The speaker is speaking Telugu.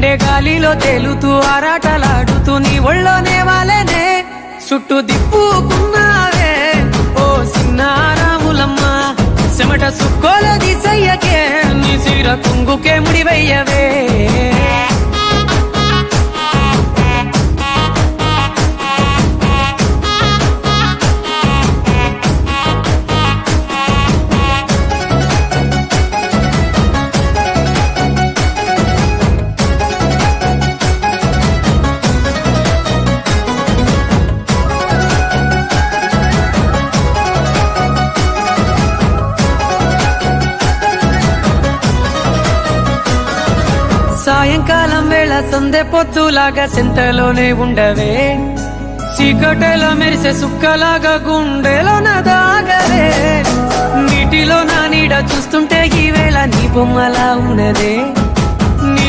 గుండె గాలిలో తేలుతూ ఆరాటలాడుతూ నీ ఒళ్ళోనే వాలేనే చుట్టూ దిప్పుకున్నావే ఓ సిన్నారాములమ్మ చెమట సుక్కోల దిశయ్యకే నీ సిర కుంగుకే ముడివయ్యవే సాయంకాలం వేళ సందె పొద్దులాగా సింతలోనే ఉండవే చీకటిలో మెరిసే సుక్కలాగా గుండెలోన దాగవే నీటిలో నా నీడ చూస్తుంటే ఈ వేళ నీ బొమ్మలా ఉన్నదే నీ